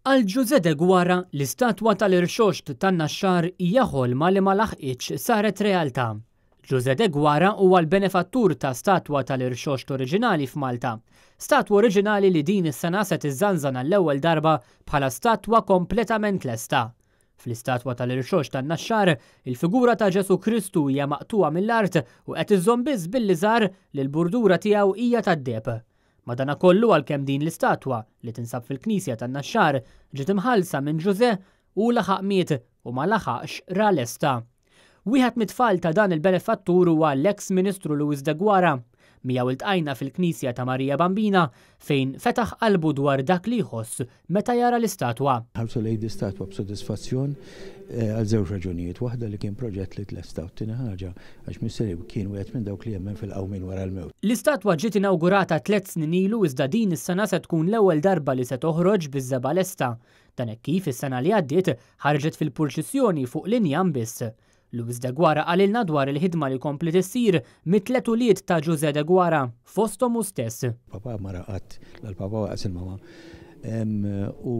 Għal José de Guara, l-istatwa tal-Irxoxt tan-Naxxar hija ħolma li ma laħqitx saret realtà. José de Guara huwa l-benefattur ta' statwa tal-Irxoxt oriġinali f'Malta. Statwa oriġinali li din is-sena se tiżżanżana l-ewwel darba bħala statwa kompletament lesta. Fl-istatwa tal-Irxoxt tan-Naxxar, il-figura ta' Ġesu Kristu hija maqtuwa mill-art u qed iżżomm biss billi żar li l-burdura tiegħu hija tad-deheb. Madankollu għalkemm din l-istatwa li tinsab fil-Knisja tan-Naxxar ġiet imħallsa minn José u laħaq miet u ma laħaqx ra lesta. Wieħed mit-tfal ta' dan il-benefattur huwa l-eks Ministru Luis de Guara. Miegħu iltqajna fil-Knisja ta' Marija Bambina fejn fetaħ qalbu dwar dak li jħoss meta jara l-istatwa. Ħarsu lejn l-istatwa b'sodisfazzjon għal żewġ raġunijiet. Waħda li kien proġett li tlesta u tieni ħaġa għax Misseri kien wieħed minn dawk li jemmen fil-qawmin wara l-mewt. L-istatwa ġiet inawgurata 3 snin ilu iżda din is-sena se tkun l-ewwel darba li se toħroġ biż-żeba lesta. Dan hekk kif is-sena li għaddiet ħarġet fil-purċissjoni fuq linjam biss. Luis de Guara qalilna dwar il-ħidma li kompli tissir mit-tlet ulied ta' José de Guara fosthom hu stess. Papa mara qatt l-papa waqas il-mama. U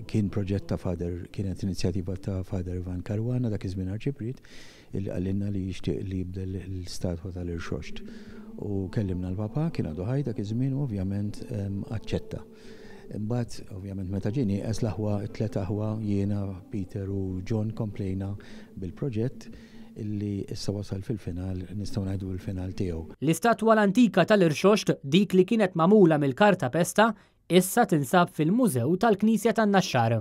kien proġett ta' fader, kienet inizjattiva ta' fader Ivan Caruana dak iż-żmien Arċiprit illi qalilna li jixtieq li jibda l-istatwa tal-Irxoxt. U kellimna l-papa kien għadu ħaj dak iż-żmien u ovvjament aċċetta. Imbagħad ovvjament meta ġieni qes l-aħwa tliet aħwa jiena Peter u John komplejna bil-proġett illi issa wasal fil-final nistgħu ngħidu l-final tiegħu. L-istatwa l-antika tal-Irxoxt dik li kienet magħmula mill-karta pesta issa tinsab fil-Mużew tal-Knisja tan-Naxxar.